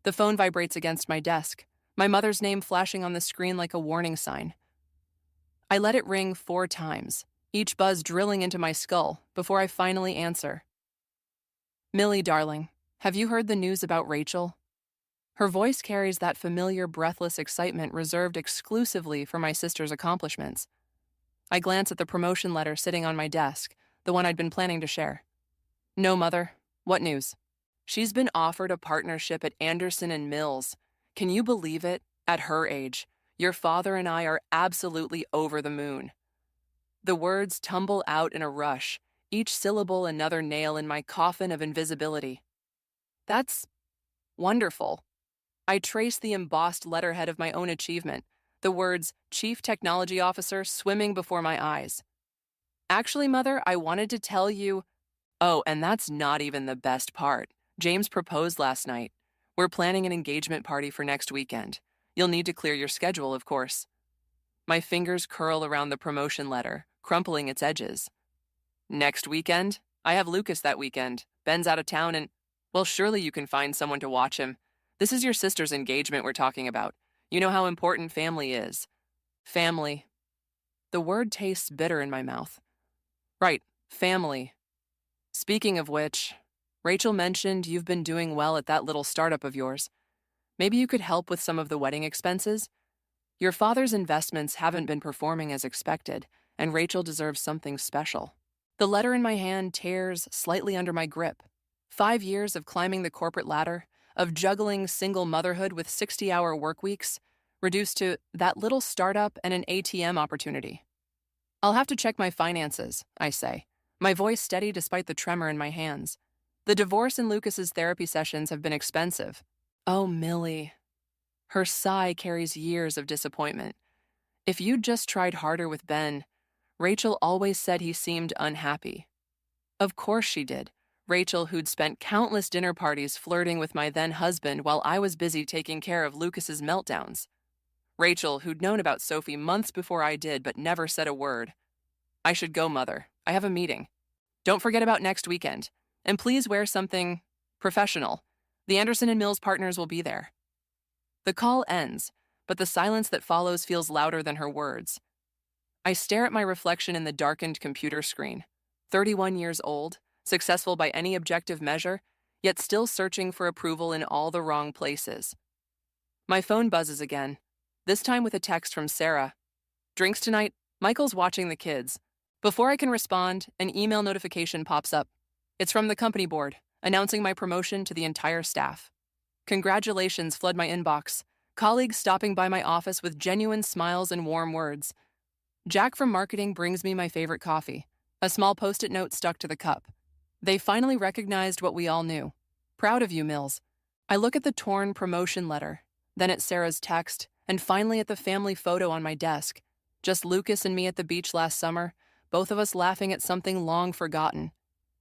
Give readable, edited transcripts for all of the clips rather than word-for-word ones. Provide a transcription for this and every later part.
The phone vibrates against my desk, my mother's name flashing on the screen like a warning sign. I let it ring 4 times, each buzz drilling into my skull before I finally answer. Millie, darling, have you heard the news about Rachel? Her voice carries that familiar breathless excitement reserved exclusively for my sister's accomplishments. I glance at the promotion letter sitting on my desk, the one I'd been planning to share. No, Mother. What news? She's been offered a partnership at Anderson and Mills. Can you believe it? At her age, your father and I are absolutely over the moon. The words tumble out in a rush, each syllable another nail in my coffin of invisibility. That's wonderful. I trace the embossed letterhead of my own achievement, the words Chief Technology Officer swimming before my eyes. Actually, Mother, I wanted to tell you. Oh, and that's not even the best part. James proposed last night. We're planning an engagement party for next weekend. You'll need to clear your schedule, of course. My fingers curl around the promotion letter, crumpling its edges. Next weekend? I have Lucas that weekend. Ben's out of town and, well, surely you can find someone to watch him. This is your sister's engagement we're talking about. You know how important family is. Family. The word tastes bitter in my mouth. Right, family. Speaking of which, Rachel mentioned you've been doing well at that little startup of yours. Maybe you could help with some of the wedding expenses? Your father's investments haven't been performing as expected, and Rachel deserves something special. The letter in my hand tears slightly under my grip. 5 years of climbing the corporate ladder, of juggling single motherhood with 60-hour work weeks, reduced to that little startup and an ATM opportunity. I'll have to check my finances, I say, my voice steady despite the tremor in my hands. The divorce and Lucas's therapy sessions have been expensive. Oh, Millie. Her sigh carries years of disappointment. If you'd just tried harder with Ben, Rachel always said he seemed unhappy. Of course she did. Rachel, who'd spent countless dinner parties flirting with my then-husband while I was busy taking care of Lucas's meltdowns. Rachel, who'd known about Sophie months before I did but never said a word. I should go, Mother. I have a meeting. Don't forget about next weekend. And please wear something professional. The Anderson and Mills partners will be there. The call ends, but the silence that follows feels louder than her words. I stare at my reflection in the darkened computer screen. 31 years old, successful by any objective measure, yet still searching for approval in all the wrong places. My phone buzzes again, this time with a text from Sarah. Drinks tonight? Michael's watching the kids. Before I can respond, an email notification pops up. It's from the company board, announcing my promotion to the entire staff. Congratulations flood my inbox, colleagues stopping by my office with genuine smiles and warm words. Jack from marketing brings me my favorite coffee, a small post-it note stuck to the cup. They finally recognized what we all knew. Proud of you, Mills. I look at the torn promotion letter, then at Sarah's text, and finally at the family photo on my desk. Just Lucas and me at the beach last summer, both of us laughing at something long forgotten.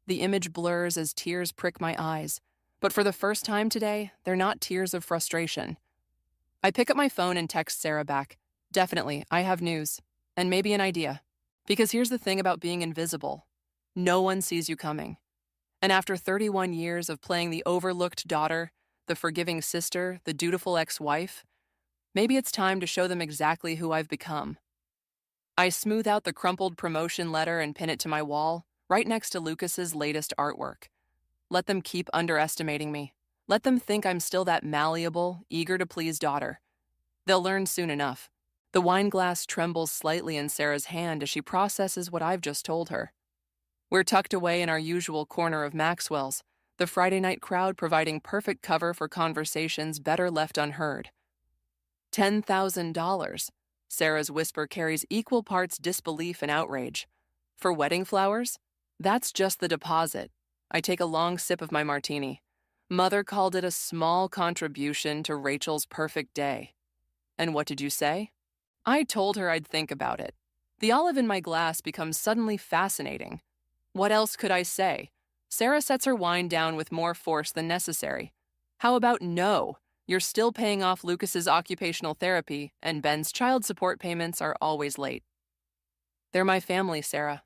The image blurs as tears prick my eyes, but for the first time today, they're not tears of frustration. I pick up my phone and text Sarah back. Definitely, I have news, and maybe an idea. Because here's the thing about being invisible. No one sees you coming. And after 31 years of playing the overlooked daughter, the forgiving sister, the dutiful ex-wife, maybe it's time to show them exactly who I've become. I smooth out the crumpled promotion letter and pin it to my wall, right next to Lucas's latest artwork. Let them keep underestimating me. Let them think I'm still that malleable, eager-to-please daughter. They'll learn soon enough. The wine glass trembles slightly in Sarah's hand as she processes what I've just told her. We're tucked away in our usual corner of Maxwell's, the Friday night crowd providing perfect cover for conversations better left unheard. $10,000. Sarah's whisper carries equal parts disbelief and outrage. For wedding flowers? That's just the deposit. I take a long sip of my martini. Mother called it a small contribution to Rachel's perfect day. And what did you say? I told her I'd think about it. The olive in my glass becomes suddenly fascinating. What else could I say? Sarah sets her wine down with more force than necessary. How about no? You're still paying off Lucas's occupational therapy, and Ben's child support payments are always late. They're my family, Sarah.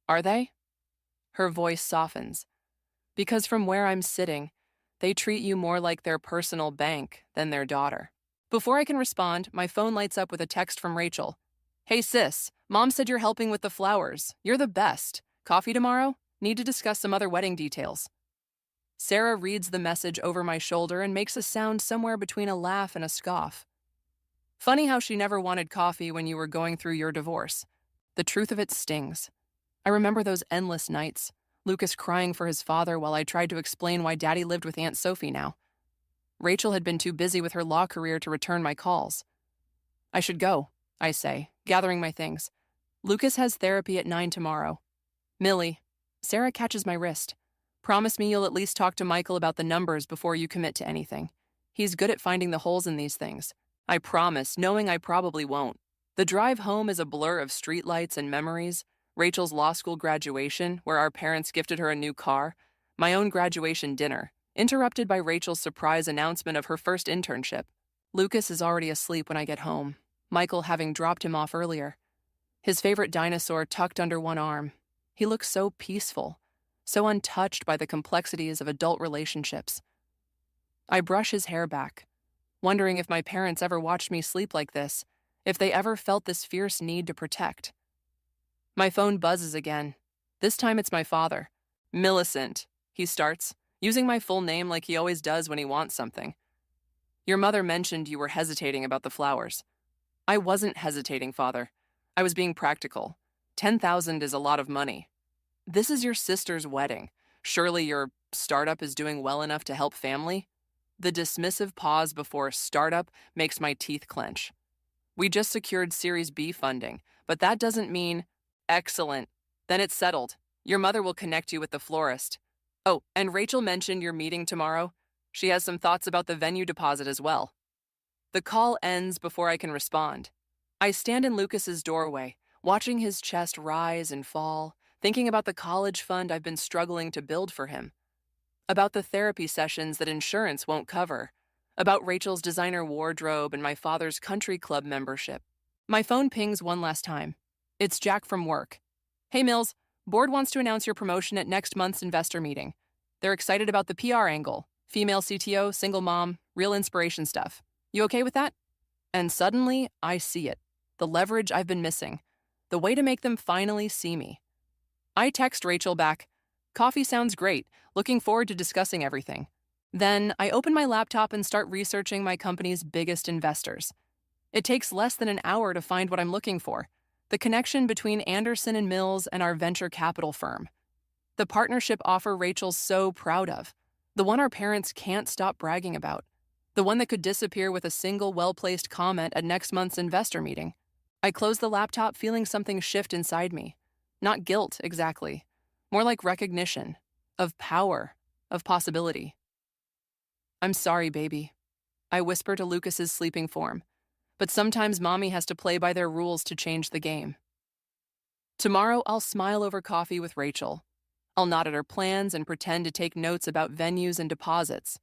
Are they? Her voice softens. Because from where I'm sitting, They treat you more like their personal bank than their daughter. Before I can respond, my phone lights up with a text from Rachel. Hey sis, Mom said you're helping with the flowers. You're the best. Coffee tomorrow? Need to discuss some other wedding details. Sarah reads the message over my shoulder and makes a sound somewhere between a laugh and a scoff. Funny how she never wanted coffee when you were going through your divorce. The truth of it stings. I remember those endless nights, Lucas crying for his father while I tried to explain why Daddy lived with Aunt Sophie now. Rachel had been too busy with her law career to return my calls. I should go, I say, gathering my things. Lucas has therapy at 9 tomorrow. Millie, Sarah catches my wrist. Promise me you'll at least talk to Michael about the numbers before you commit to anything. He's good at finding the holes in these things. I promise, knowing I probably won't. The drive home is a blur of streetlights and memories, Rachel's law school graduation, where our parents gifted her a new car, my own graduation dinner, interrupted by Rachel's surprise announcement of her first internship. Lucas is already asleep when I get home, Michael having dropped him off earlier. His favorite dinosaur tucked under one arm. He looks so peaceful, so untouched by the complexities of adult relationships. I brush his hair back, wondering if my parents ever watched me sleep like this, if they ever felt this fierce need to protect. My phone buzzes again. This time it's my father. Millicent, he starts, using my full name like he always does when he wants something. Your mother mentioned you were hesitating about the flowers. I wasn't hesitating, Father. I was being practical. 10,000 is a lot of money. This is your sister's wedding. Surely your startup is doing well enough to help family? The dismissive pause before startup makes my teeth clench. We just secured Series B funding, but that doesn't mean excellent. Then it's settled. Your mother will connect you with the florist. Oh, and Rachel mentioned your meeting tomorrow. She has some thoughts about the venue deposit as well. The call ends before I can respond. I stand in Lucas's doorway, watching his chest rise and fall, thinking about the college fund I've been struggling to build for him, about the therapy sessions that insurance won't cover, about Rachel's designer wardrobe and my father's country club membership. My phone pings one last time. It's Jack from work. Hey Mills, board wants to announce your promotion at next month's investor meeting. They're excited about the PR angle, female CTO, single mom, real inspiration stuff. You okay with that? And suddenly, I see it. The leverage I've been missing. The way to make them finally see me. I text Rachel back, coffee sounds great, looking forward to discussing everything. Then I open my laptop and start researching my company's biggest investors. It takes less than an hour to find what I'm looking for, the connection between Anderson and Mills and our venture capital firm. The partnership offer Rachel's so proud of, the one our parents can't stop bragging about, the one that could disappear with a single well-placed comment at next month's investor meeting. I close the laptop feeling something shift inside me. Not guilt, exactly. More like recognition, of power, of possibility. I'm sorry, baby, I whisper to Lucas's sleeping form, but sometimes Mommy has to play by their rules to change the game. Tomorrow, I'll smile over coffee with Rachel. I'll nod at her plans and pretend to take notes about venues and deposits.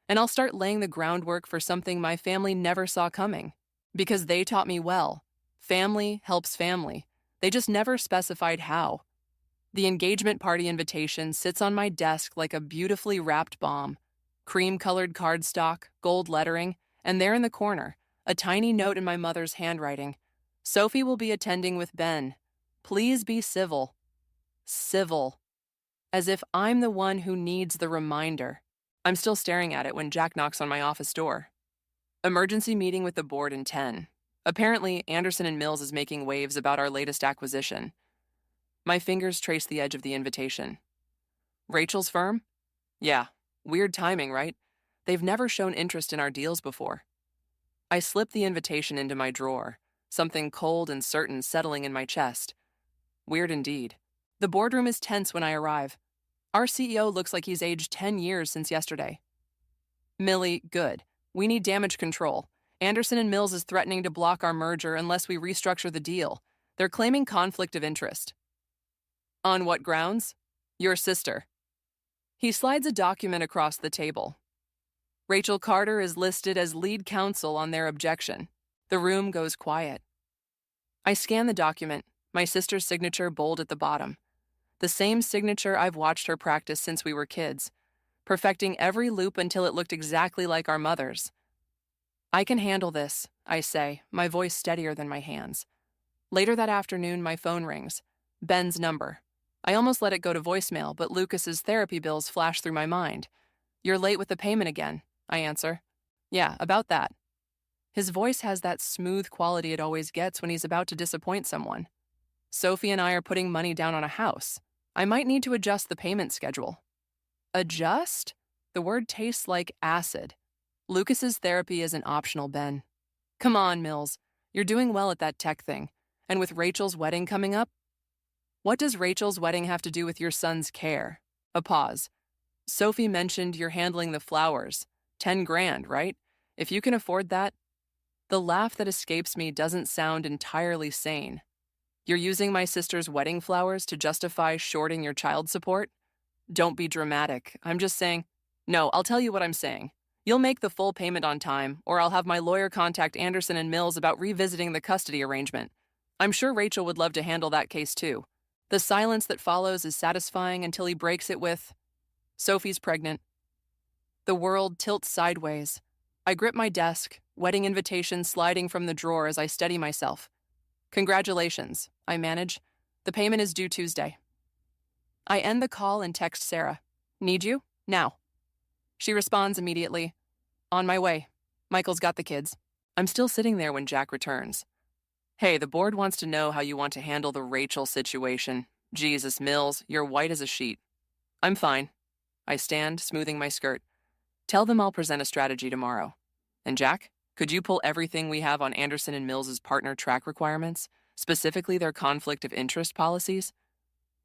And I'll start laying the groundwork for something my family never saw coming. Because they taught me well. Family helps family. They just never specified how. The engagement party invitation sits on my desk like a beautifully wrapped bomb. Cream-colored cardstock, gold lettering, and there in the corner, a tiny note in my mother's handwriting. Sophie will be attending with Ben. Please be civil. Civil. As if I'm the one who needs the reminder. I'm still staring at it when Jack knocks on my office door. Emergency meeting with the board in 10. Apparently, Anderson and Mills is making waves about our latest acquisition. My fingers trace the edge of the invitation. Rachel's firm? Yeah, weird timing, right? They've never shown interest in our deals before. I slip the invitation into my drawer, something cold and certain settling in my chest. Weird indeed. The boardroom is tense when I arrive. Our CEO looks like he's aged 10 years since yesterday. Millie, good. We need damage control. Anderson and Mills is threatening to block our merger unless we restructure the deal. They're claiming conflict of interest. On what grounds? Your sister. He slides a document across the table. Rachel Carter is listed as lead counsel on their objection. The room goes quiet. I scan the document, my sister's signature bold at the bottom. The same signature I've watched her practice since we were kids. perfecting every loop until it looked exactly like our mother's. I can handle this, I say, my voice steadier than my hands. Later that afternoon, my phone rings. Ben's number. I almost let it go to voicemail, but Lucas's therapy bills flash through my mind. "You're late with the payment again," I answer. "Yeah, about that." His voice has that smooth quality it always gets when he's about to disappoint someone. "Sophie and I are putting money down on a house. I might need to adjust the payment schedule." Adjust? The word tastes like acid. Lucas's therapy isn't optional, Ben. "Come on, Mills. You're doing well at that tech thing. And with Rachel's wedding coming up?" "What does Rachel's wedding have to do with your son's care?" A pause. "Sophie mentioned you're handling the flowers. 10 grand, right? If you can afford that." The laugh that escapes me doesn't sound entirely sane. "You're using my sister's wedding flowers to justify shorting your child support?" "Don't be dramatic. I'm just saying—" "No, I'll tell you what I'm saying. You'll make the full payment on time, or I'll have my lawyer contact Anderson and Mills about revisiting the custody arrangement. I'm sure Rachel would love to handle that case too." The silence that follows is satisfying until he breaks it with, "Sophie's pregnant." The world tilts sideways. I grip my desk, wedding invitation sliding from the drawer as I steady myself. "Congratulations," I manage. "The payment is due Tuesday." I end the call and text Sarah. "Need you? Now." She responds immediately. "On my way. Michael's got the kids." I'm still sitting there when Jack returns. "Hey, the board wants to know how you want to handle the Rachel situation. Jesus, Mills, you're white as a sheet." "I'm fine." I stand, smoothing my skirt. "Tell them I'll present a strategy tomorrow. And Jack, could you pull everything we have on Anderson and Mills's partner track requirements, specifically their conflict of interest policies?"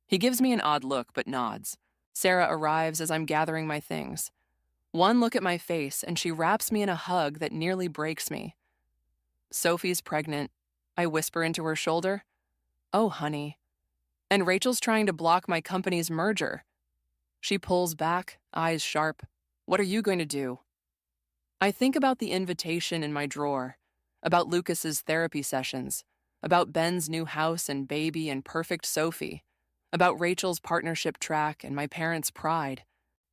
He gives me an odd look, but nods. Sarah arrives as I'm gathering my things. One look at my face, and she wraps me in a hug that nearly breaks me. "Sophie's pregnant," I whisper into her shoulder. "Oh, honey." "And Rachel's trying to block my company's merger." She pulls back, eyes sharp. "What are you going to do?" I think about the invitation in my drawer, about Lucas's therapy sessions, about Ben's new house and baby and perfect Sophie, about Rachel's partnership track and my parents' pride.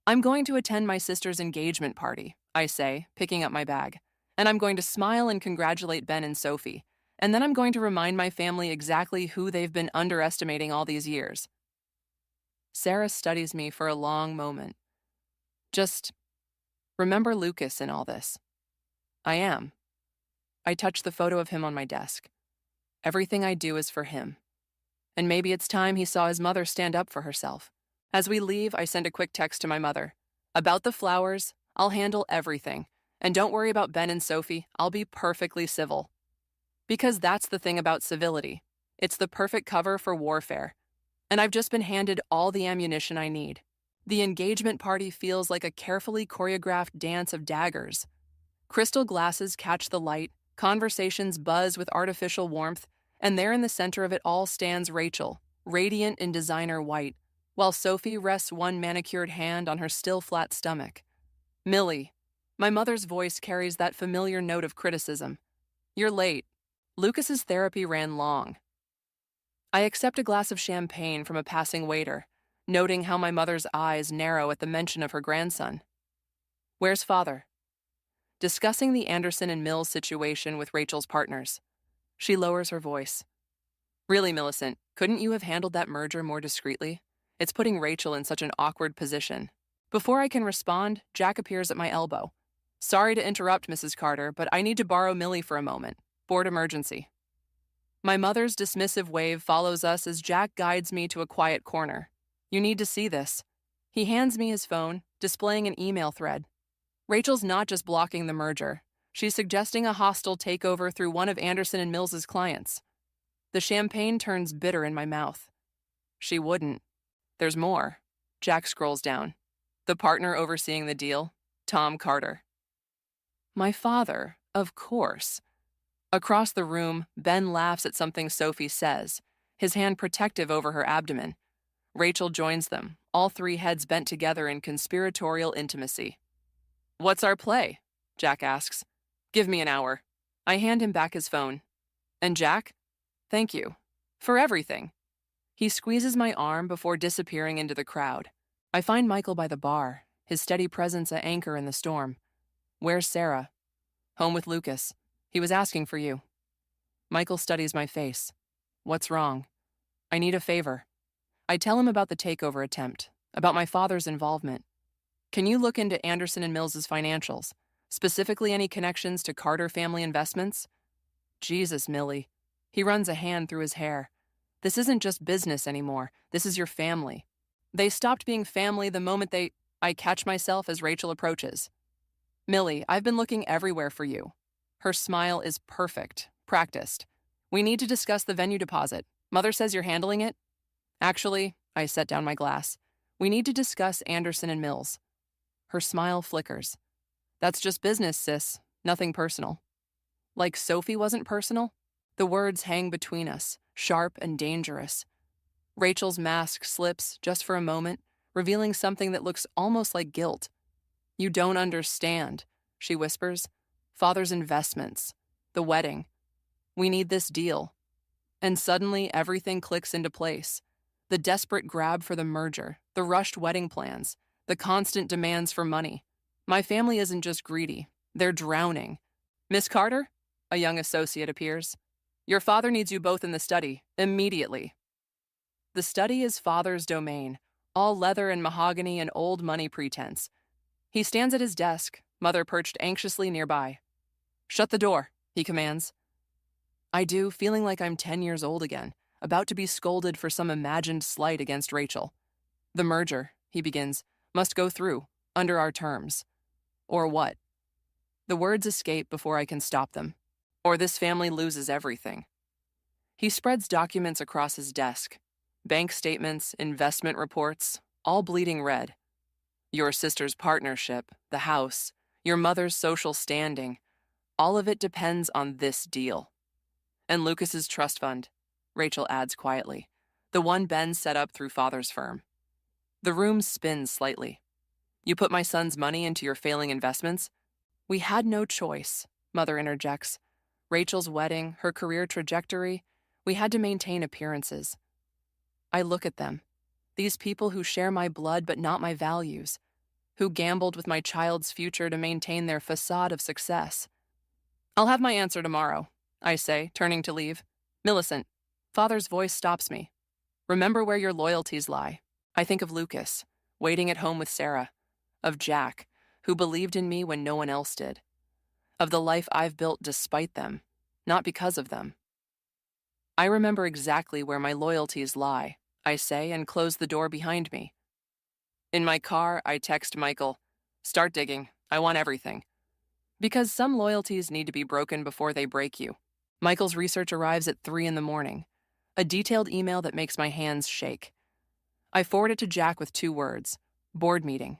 "I'm going to attend my sister's engagement party," I say, picking up my bag. "And I'm going to smile and congratulate Ben and Sophie. And then I'm going to remind my family exactly who they've been underestimating all these years." Sarah studies me for a long moment. "Just remember Lucas in all this." I am. I touch the photo of him on my desk. Everything I do is for him. And maybe it's time he saw his mother stand up for herself. As we leave, I send a quick text to my mother. "About the flowers, I'll handle everything. And don't worry about Ben and Sophie, I'll be perfectly civil." Because that's the thing about civility. It's the perfect cover for warfare. And I've just been handed all the ammunition I need. The engagement party feels like a carefully choreographed dance of daggers. Crystal glasses catch the light, conversations buzz with artificial warmth, and there in the center of it all stands Rachel, radiant in designer white, while Sophie rests one manicured hand on her still flat stomach. "Millie." My mother's voice carries that familiar note of criticism. "You're late. Lucas's therapy ran long." I accept a glass of champagne from a passing waiter, noting how my mother's eyes narrow at the mention of her grandson. "Where's father?" Discussing the Anderson and Mills situation with Rachel's partners. She lowers her voice. "Really, Millicent, couldn't you have handled that merger more discreetly? It's putting Rachel in such an awkward position." Before I can respond, Jack appears at my elbow. "Sorry to interrupt, Mrs. Carter, but I need to borrow Millie for a moment. Board emergency." My mother's dismissive wave follows us as Jack guides me to a quiet corner. "You need to see this." He hands me his phone, displaying an email thread. Rachel's not just blocking the merger. She's suggesting a hostile takeover through one of Anderson and Mills's clients. The champagne turns bitter in my mouth. She wouldn't. There's more. Jack scrolls down. The partner overseeing the deal, Tom Carter. My father, of course. Across the room, Ben laughs at something Sophie says, his hand protective over her abdomen. Rachel joins them, all three heads bent together in conspiratorial intimacy. "What's our play?" Jack asks. "Give me an hour." I hand him back his phone. "And Jack? Thank you. For everything." He squeezes my arm before disappearing into the crowd. I find Michael by the bar, his steady presence an anchor in the storm. Where's Sarah? Home with Lucas. He was asking for you. Michael studies my face. What's wrong? I need a favor. I tell him about the takeover attempt, about my father's involvement. Can you look into Anderson and Mills's financials, specifically any connections to Carter family investments? Jesus, Millie. He runs a hand through his hair. This isn't just business anymore. This is your family. They stopped being family the moment I catch myself as Rachel approaches. Millie, I've been looking everywhere for you. Her smile is perfect, practiced. We need to discuss the venue deposit. Mother says you're handling it. Actually, I set down my glass. We need to discuss Anderson and Mills. Her smile flickers. That's just business, sis. Nothing personal. Like Sophie wasn't personal? The words hang between us, sharp and dangerous. Rachel's mask slips just for a moment, revealing something that looks almost like guilt. You don't understand, she whispers. Father's investments. The wedding. We need this deal. And suddenly everything clicks into place. The desperate grab for the merger, the rushed wedding plans, the constant demands for money. My family isn't just greedy, they're drowning. Miss Carter? A young associate appears. Your father needs you both in the study, immediately. The study is father's domain, all leather and mahogany and old money pretense. He stands at his desk, mother perched anxiously nearby. Shut the door, he commands. I do, feeling like I'm 10 years old again, about to be scolded for some imagined slight against Rachel. The merger, he begins, must go through, under our terms. Or what? The words escape before I can stop them. Or this family loses everything. He spreads documents across his desk. Bank statements, investment reports, all bleeding red. Your sister's partnership, the house, your mother's social standing, all of it depends on this deal. And Lucas's trust fund, Rachel adds quietly, the one Ben set up through father's firm. The room spins slightly. You put my son's money into your failing investments? We had no choice, mother interjects. Rachel's wedding, her career trajectory, we had to maintain appearances. I look at them, these people who share my blood but not my values, who gambled with my child's future to maintain their facade of success. I'll have my answer tomorrow, I say, turning to leave. Millicent, father's voice stops me. Remember where your loyalties lie. I think of Lucas, waiting at home with Sarah, of Jack, who believed in me when no one else did, of the life I've built despite them, not because of them. I remember exactly where my loyalties lie, I say, and close the door behind me. In my car, I text Michael, start digging, I want everything. Because some loyalties need to be broken before they break you. Michael's research arrives at 3 a.m, a detailed email that makes my hands shake. I forward it to Jack with 2 words, board meeting.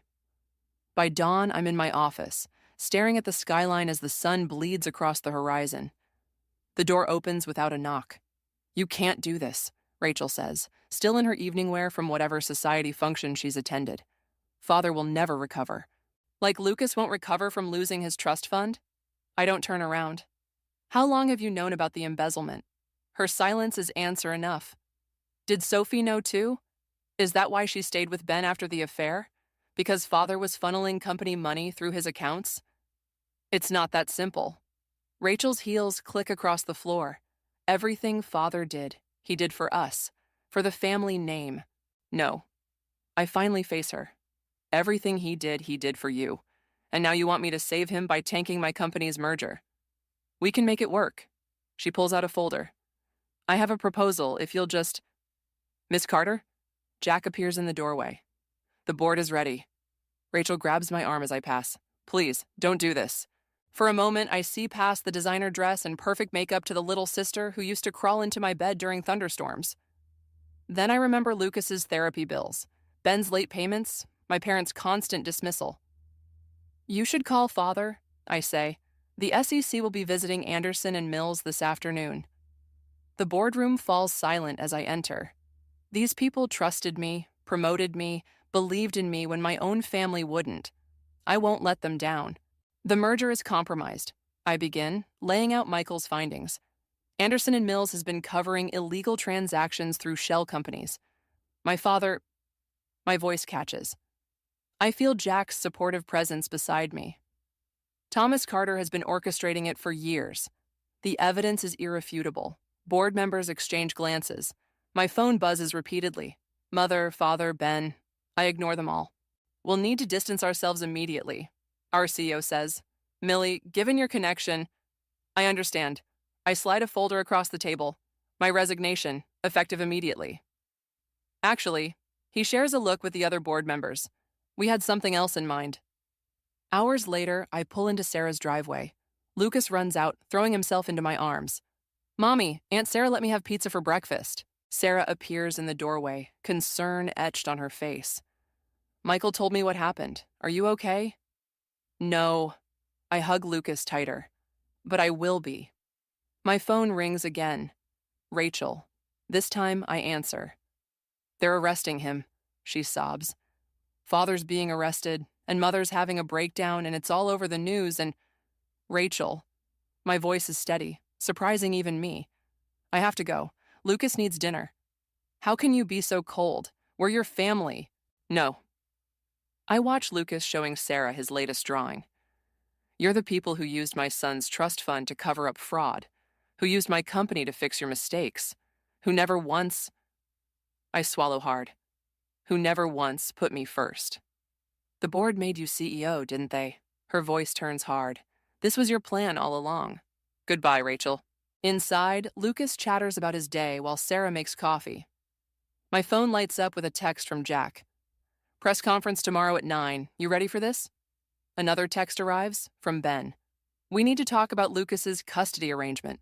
By dawn, I'm in my office, staring at the skyline as the sun bleeds across the horizon. The door opens without a knock. You can't do this, Rachel says, still in her evening wear from whatever society function she's attended. Father will never recover. Like Lucas won't recover from losing his trust fund? I don't turn around. How long have you known about the embezzlement? Her silence is answer enough. Did Sophie know too? Is that why she stayed with Ben after the affair? Because father was funneling company money through his accounts? It's not that simple. Rachel's heels click across the floor. Everything father did, he did for us, for the family name. No. I finally face her. Everything he did for you. And now you want me to save him by tanking my company's merger. We can make it work. She pulls out a folder. I have a proposal if you'll just... Miss Carter? Jack appears in the doorway. The board is ready. Rachel grabs my arm as I pass. Please, don't do this. For a moment, I see past the designer dress and perfect makeup to the little sister who used to crawl into my bed during thunderstorms. Then I remember Lucas's therapy bills, Ben's late payments, my parents' constant dismissal. You should call father, I say. The SEC will be visiting Anderson and Mills this afternoon. The boardroom falls silent as I enter. These people trusted me, promoted me, believed in me when my own family wouldn't. I won't let them down. The merger is compromised. I begin, laying out Michael's findings. Anderson and Mills has been covering illegal transactions through shell companies. My voice catches. I feel Jack's supportive presence beside me. Thomas Carter has been orchestrating it for years. The evidence is irrefutable. Board members exchange glances. My phone buzzes repeatedly. Mother, father, Ben. I ignore them all. We'll need to distance ourselves immediately, our CEO says. Millie, given your connection, I understand. I slide a folder across the table. My resignation, effective immediately. Actually, he shares a look with the other board members. We had something else in mind. Hours later, I pull into Sarah's driveway. Lucas runs out, throwing himself into my arms. Mommy, Aunt Sarah let me have pizza for breakfast. Sarah appears in the doorway, concern etched on her face. Michael told me what happened. Are you okay? No. I hug Lucas tighter. But I will be. My phone rings again. Rachel. This time I answer. They're arresting him, she sobs. Father's being arrested, and Mother's having a breakdown, and it's all over the news, and... Rachel. My voice is steady, surprising even me. I have to go. Lucas needs dinner. How can you be so cold? We're your family. No. I watch Lucas showing Sarah his latest drawing. You're the people who used my son's trust fund to cover up fraud, who used my company to fix your mistakes, who never once... I swallow hard. Who never once put me first. The board made you CEO, didn't they? Her voice turns hard. This was your plan all along. Goodbye, Rachel. Inside, Lucas chatters about his day while Sarah makes coffee. My phone lights up with a text from Jack. Press conference tomorrow at 9. You ready for this? Another text arrives from Ben. We need to talk about Lucas's custody arrangement.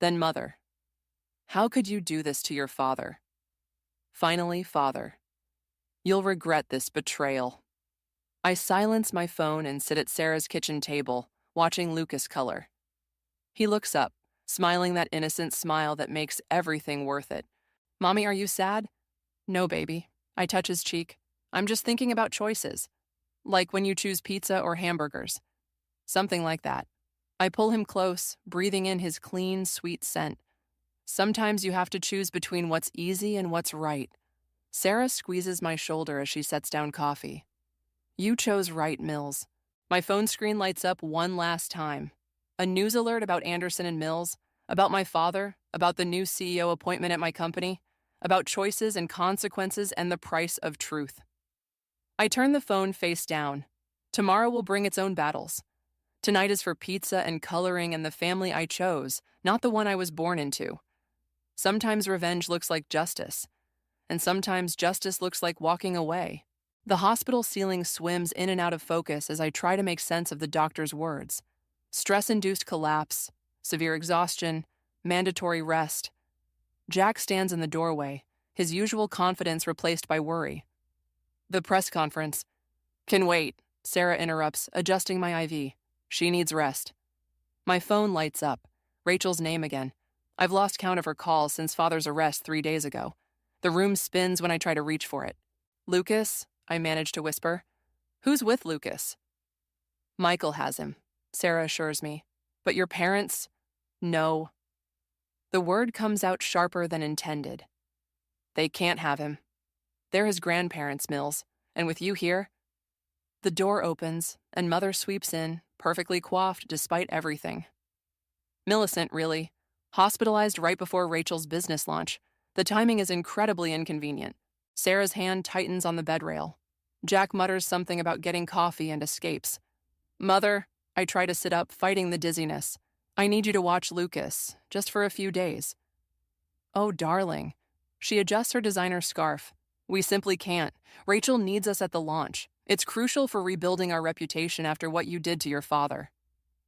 Then Mother. How could you do this to your father? Finally, Father. You'll regret this betrayal. I silence my phone and sit at Sarah's kitchen table, watching Lucas color. He looks up, smiling that innocent smile that makes everything worth it. Mommy, are you sad? No, baby. I touch his cheek. I'm just thinking about choices. Like when you choose pizza or hamburgers. Something like that. I pull him close, breathing in his clean, sweet scent. Sometimes you have to choose between what's easy and what's right. Sarah squeezes my shoulder as she sets down coffee. You chose right, Mills. My phone screen lights up one last time. A news alert about Anderson and Mills, about my father, about the new CEO appointment at my company, about choices and consequences and the price of truth. I turn the phone face down. Tomorrow will bring its own battles. Tonight is for pizza and coloring and the family I chose, not the one I was born into. Sometimes revenge looks like justice, and sometimes justice looks like walking away. The hospital ceiling swims in and out of focus as I try to make sense of the doctor's words. Stress-induced collapse, severe exhaustion, mandatory rest. Jack stands in the doorway, his usual confidence replaced by worry. The press conference. Can wait, Sarah interrupts, adjusting my IV. She needs rest. My phone lights up. Rachel's name again. I've lost count of her calls since Father's arrest 3 days ago. The room spins when I try to reach for it. Lucas, I manage to whisper. Who's with Lucas? Michael has him, Sarah assures me. But your parents? No. The word comes out sharper than intended. They can't have him. They're his grandparents, Mills, and with you here... The door opens, and Mother sweeps in, perfectly coiffed despite everything. Millicent, really. Hospitalized right before Rachel's business launch. The timing is incredibly inconvenient. Sarah's hand tightens on the bed rail. Jack mutters something about getting coffee and escapes. Mother, I try to sit up, fighting the dizziness. I need you to watch Lucas, just for a few days. Oh, darling. She adjusts her designer scarf. We simply can't. Rachel needs us at the launch. It's crucial for rebuilding our reputation after what you did to your father.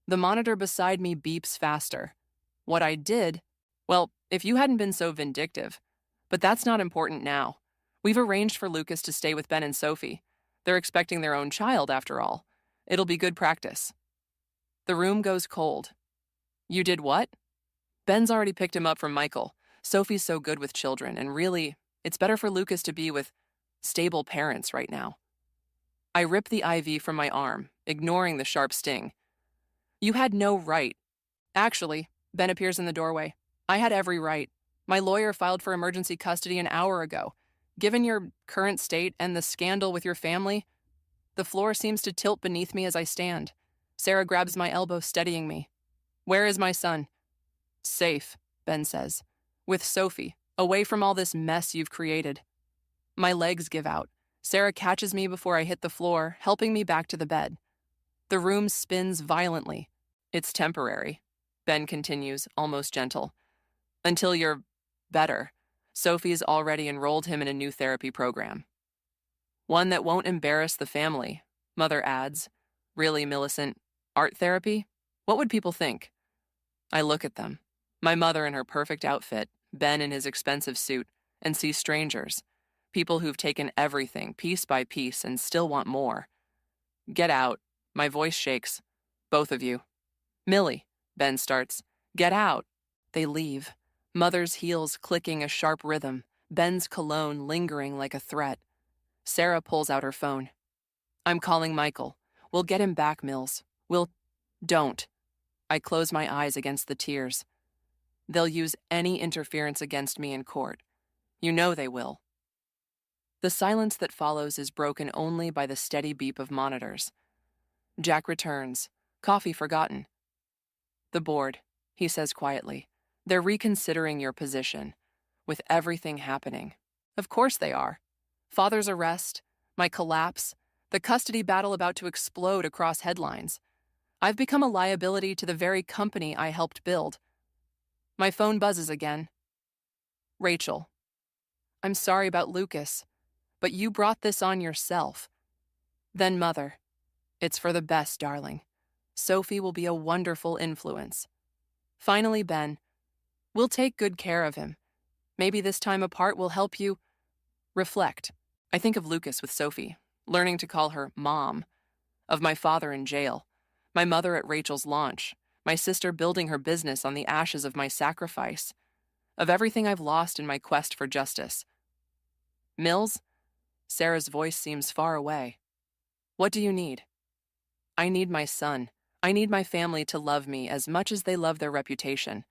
The monitor beside me beeps faster. What I did? Well, if you hadn't been so vindictive. But that's not important now. We've arranged for Lucas to stay with Ben and Sophie. They're expecting their own child, after all. It'll be good practice. The room goes cold. You did what? Ben's already picked him up from Michael. Sophie's so good with children, and really, it's better for Lucas to be with stable parents right now. I rip the IV from my arm, ignoring the sharp sting. You had no right. Actually, Ben appears in the doorway. I had every right. My lawyer filed for emergency custody an hour ago. Given your current state and the scandal with your family, The floor seems to tilt beneath me as I stand. Sarah grabs my elbow, steadying me. Where is my son? Safe, Ben says. With Sophie, away from all this mess you've created. My legs give out. Sarah catches me before I hit the floor, helping me back to the bed. The room spins violently. It's temporary, Ben continues, almost gentle. Until you're better. Sophie's already enrolled him in a new therapy program. One that won't embarrass the family, Mother adds. Really, Millicent? Art therapy? What would people think? I look at them. My mother in her perfect outfit, Ben in his expensive suit, and see strangers. People who've taken everything, piece by piece, and still want more. Get out. My voice shakes. Both of you. Millie, Ben starts. Get out. They leave. Mother's heels clicking a sharp rhythm, Ben's cologne lingering like a threat. Sarah pulls out her phone. I'm calling Michael. We'll get him back, Mills. Don't. I close my eyes against the tears. They'll use any interference against me in court. You know they will. The silence that follows is broken only by the steady beep of monitors. Jack returns. Coffee forgotten. The board, he says quietly. They're reconsidering your position. With everything happening. Of course they are. Father's arrest, my collapse, the custody battle about to explode across headlines. I've become a liability to the very company I helped build. My phone buzzes again. Rachel. I'm sorry about Lucas, but you brought this on yourself. Then Mother. It's for the best, darling. Sophie will be a wonderful influence. Finally, Ben. We'll take good care of him. Maybe this time apart will help you reflect. I think of Lucas with Sophie, learning to call her Mom, of my father in jail, my mother at Rachel's launch, my sister building her business on the ashes of my sacrifice, of everything I've lost in my quest for justice. Mills? Sarah's voice seems far away. What do you need? I need my son. I need my family to love me as much as they love their reputation.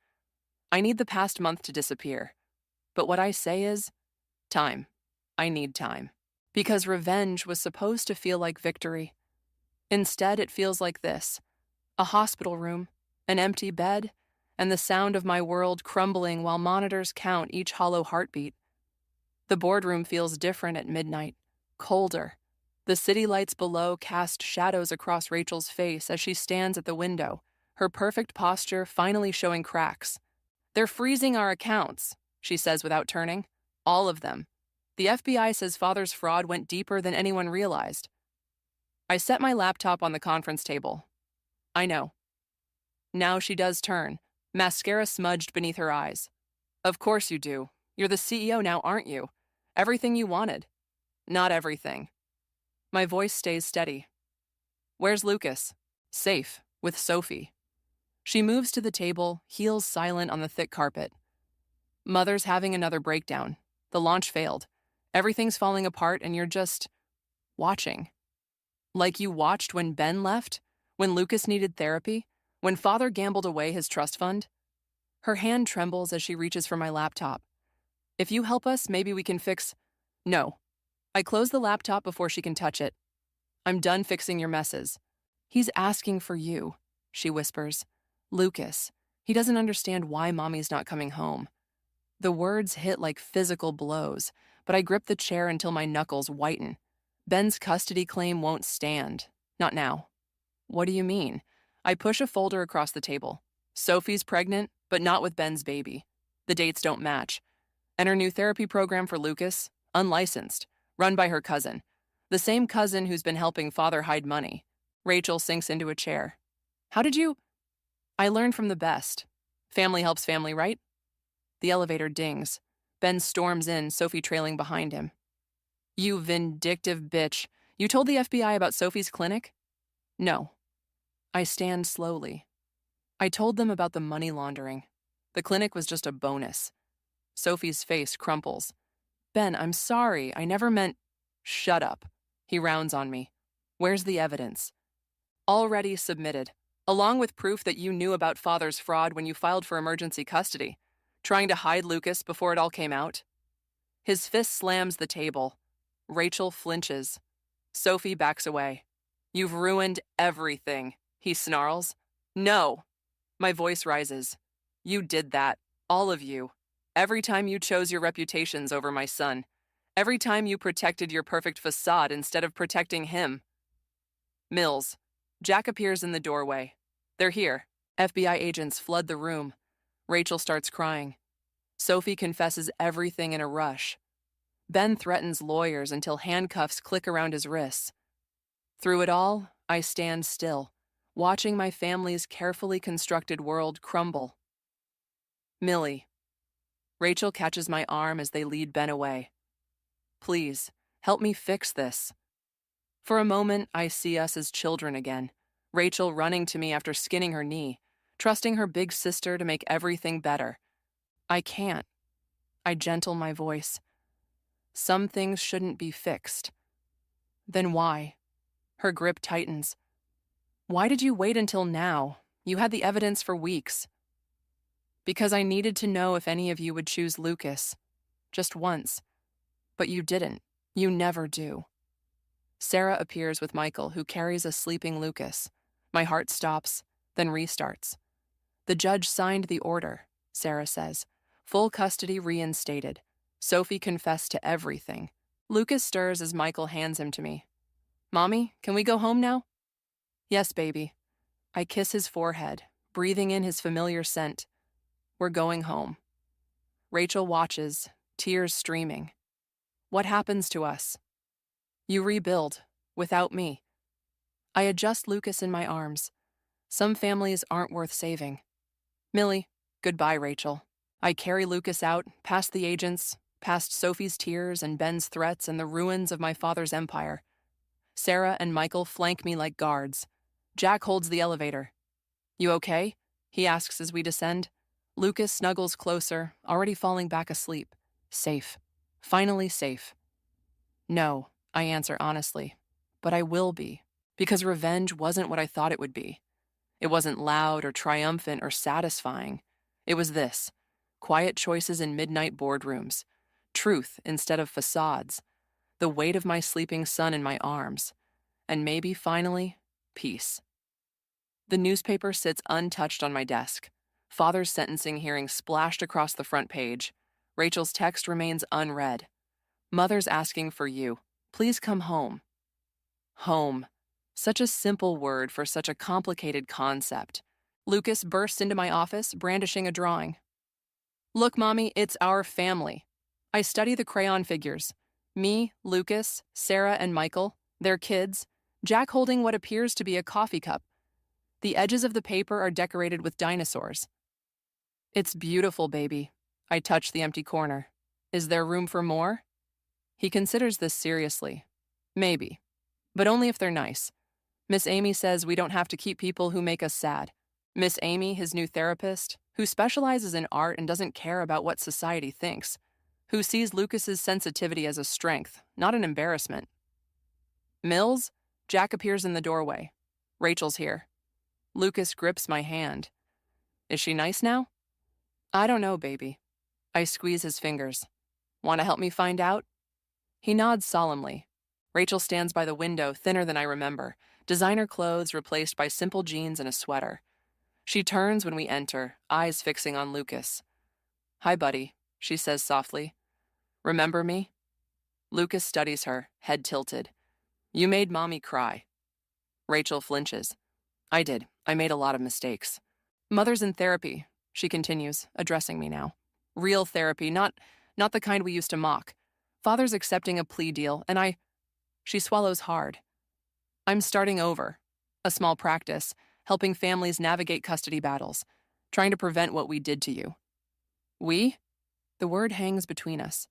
I need the past month to disappear. But what I say is, time. I need time. Because revenge was supposed to feel like victory. Instead, it feels like this. A hospital room, an empty bed, and the sound of my world crumbling while monitors count each hollow heartbeat. The boardroom feels different at midnight, colder. The city lights below cast shadows across Rachel's face as she stands at the window, her perfect posture finally showing cracks. They're freezing our accounts, she says without turning. All of them. The FBI says Father's fraud went deeper than anyone realized. I set my laptop on the conference table. I know. Now she does turn, mascara smudged beneath her eyes. Of course you do. You're the CEO now, aren't you? Everything you wanted. Not everything. My voice stays steady. Where's Lucas? Safe, with Sophie. She moves to the table, heels silent on the thick carpet. Mother's having another breakdown. The launch failed. Everything's falling apart and you're just watching. Like you watched when Ben left, when Lucas needed therapy, when Father gambled away his trust fund. Her hand trembles as she reaches for my laptop. If you help us, maybe we can fix... No. I close the laptop before she can touch it. I'm done fixing your messes. He's asking for you, she whispers. Lucas. He doesn't understand why Mommy's not coming home. The words hit like physical blows, but I grip the chair until my knuckles whiten. Ben's custody claim won't stand. Not now. What do you mean? I push a folder across the table. Sophie's pregnant, but not with Ben's baby. The dates don't match. And her new therapy program for Lucas, unlicensed, run by her cousin. The same cousin who's been helping Father hide money. Rachel sinks into a chair. How did you... I learned from the best. Family helps family, right? The elevator dings. Ben storms in, Sophie trailing behind him. You vindictive bitch. You told the FBI about Sophie's clinic? No. I stand slowly. I told them about the money laundering. The clinic was just a bonus. Sophie's face crumples. Ben, I'm sorry. I never meant... Shut up. He rounds on me. Where's the evidence? Already submitted, along with proof that you knew about Father's fraud when you filed for emergency custody, trying to hide Lucas before it all came out. His fist slams the table. Rachel flinches. Sophie backs away. You've ruined everything, he snarls. No. My voice rises. You did that. All of you. Every time you chose your reputations over my son. Every time you protected your perfect facade instead of protecting him. Mills. Jack appears in the doorway. They're here. FBI agents flood the room. Rachel starts crying. Sophie confesses everything in a rush. Ben threatens lawyers until handcuffs click around his wrists. Through it all, I stand still, watching my family's carefully constructed world crumble. Millie. Rachel catches my arm as they lead Ben away. Please, help me fix this. For a moment, I see us as children again. Rachel running to me after skinning her knee, trusting her big sister to make everything better. I can't. I gentle my voice. Some things shouldn't be fixed. Then why? Her grip tightens. Why did you wait until now? You had the evidence for weeks. Because I needed to know if any of you would choose Lucas. Just once. But you didn't. You never do. Sarah appears with Michael, who carries a sleeping Lucas. My heart stops, then restarts. The judge signed the order, Sarah says. Full custody reinstated. Sophie confessed to everything. Lucas stirs as Michael hands him to me. Mommy, can we go home now? Yes, baby. I kiss his forehead, breathing in his familiar scent. We're going home. Rachel watches, tears streaming. What happens to us? You rebuild, without me. I adjust Lucas in my arms. Some families aren't worth saving. Millie, goodbye, Rachel. I carry Lucas out, past the agents, past Sophie's tears and Ben's threats and the ruins of my father's empire. Sarah and Michael flank me like guards. Jack holds the elevator. You okay? He asks as we descend. Lucas snuggles closer, already falling back asleep. Safe. Finally safe. No, I answer honestly. But I will be. Because revenge wasn't what I thought it would be. It wasn't loud or triumphant or satisfying. It was this. Quiet choices in midnight boardrooms. Truth instead of facades. The weight of my sleeping son in my arms. And maybe, finally, peace. The newspaper sits untouched on my desk. Father's sentencing hearing splashed across the front page. Rachel's text remains unread. Mother's asking for you. Please come home. Home. Such a simple word for such a complicated concept. Lucas bursts into my office, brandishing a drawing. Look, Mommy, it's our family. I study the crayon figures. Me, Lucas, Sarah, and Michael, their kids, Jack holding what appears to be a coffee cup. The edges of the paper are decorated with dinosaurs. It's beautiful, baby. I touch the empty corner. Is there room for more? He considers this seriously. Maybe. But only if they're nice. Miss Amy says we don't have to keep people who make us sad. Miss Amy, his new therapist, who specializes in art and doesn't care about what society thinks, who sees Lucas's sensitivity as a strength, not an embarrassment. Mills? Jack appears in the doorway. Rachel's here. Lucas grips my hand. Is she nice now? I don't know, baby. I squeeze his fingers. Want to help me find out? He nods solemnly. Rachel stands by the window, thinner than I remember, designer clothes replaced by simple jeans and a sweater. She turns when we enter, eyes fixing on Lucas. Hi, buddy, she says softly. Remember me? Lucas studies her, head tilted. You made Mommy cry. Rachel flinches. I did. I made a lot of mistakes. Mother's in therapy, she continues, addressing me now. Real therapy, not the kind we used to mock. Father's accepting a plea deal, and She swallows hard. I'm starting over. A small practice, helping families navigate custody battles, trying to prevent what we did to you. We? The word hangs between us.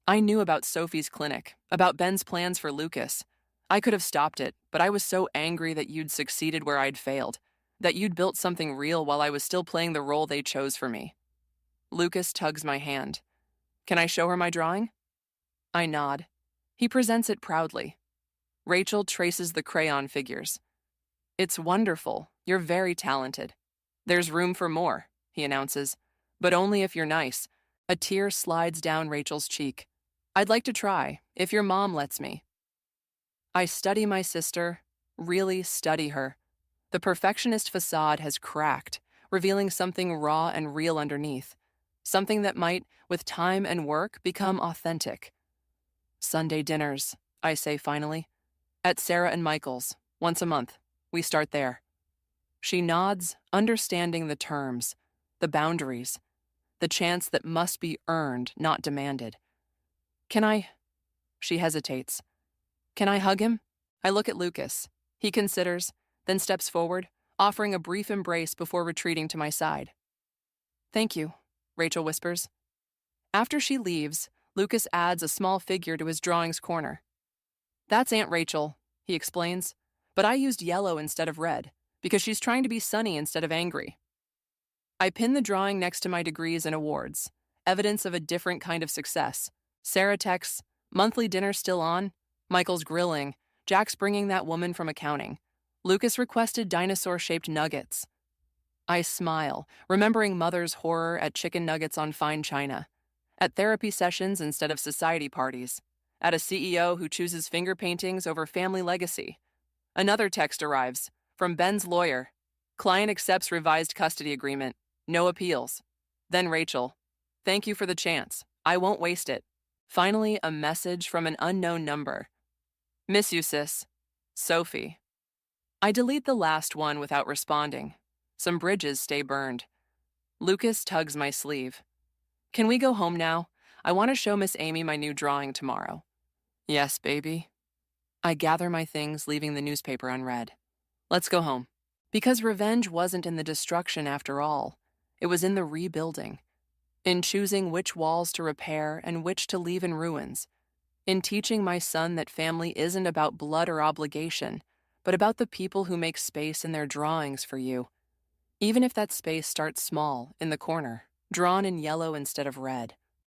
I knew about Sophie's clinic, about Ben's plans for Lucas. I could have stopped it, but I was so angry that you'd succeeded where I'd failed, that you'd built something real while I was still playing the role they chose for me. Lucas tugs my hand. Can I show her my drawing? I nod. He presents it proudly. Rachel traces the crayon figures. It's wonderful. You're very talented. There's room for more, he announces, but only if you're nice. A tear slides down Rachel's cheek. I'd like to try, if your mom lets me. I study my sister, really study her. The perfectionist facade has cracked, revealing something raw and real underneath, something that might, with time and work, become authentic. Sunday dinners, I say finally. At Sarah and Michael's, once a month. We start there. She nods, understanding the terms, the boundaries, the chance that must be earned, not demanded. Can I? She hesitates. Can I hug him? I look at Lucas. He considers, then steps forward, offering a brief embrace before retreating to my side. Thank you, Rachel whispers. After she leaves, Lucas adds a small figure to his drawing's corner. That's Aunt Rachel, he explains, but I used yellow instead of red, because she's trying to be sunny instead of angry. I pin the drawing next to my degrees and awards, evidence of a different kind of success. Sarah texts, monthly dinner still on, Michael's grilling, Jack's bringing that woman from accounting. Lucas requested dinosaur-shaped nuggets. I smile, remembering Mother's horror at chicken nuggets on fine china, at therapy sessions instead of society parties, at a CEO who chooses finger paintings over family legacy. Another text arrives, from Ben's lawyer. Client accepts revised custody agreement. No appeals. Then Rachel. Thank you for the chance. I won't waste it. Finally, a message from an unknown number. Miss you, sis. Sophie. I delete the last one without responding. Some bridges stay burned. Lucas tugs my sleeve. Can we go home now? I want to show Miss Amy my new drawing tomorrow. Yes, baby. I gather my things, leaving the newspaper unread. Let's go home. Because revenge wasn't in the destruction after all. It was in the rebuilding. In choosing which walls to repair and which to leave in ruins. In teaching my son that family isn't about blood or obligation, but about the people who make space in their drawings for you. Even if that space starts small, in the corner, drawn in yellow instead of red.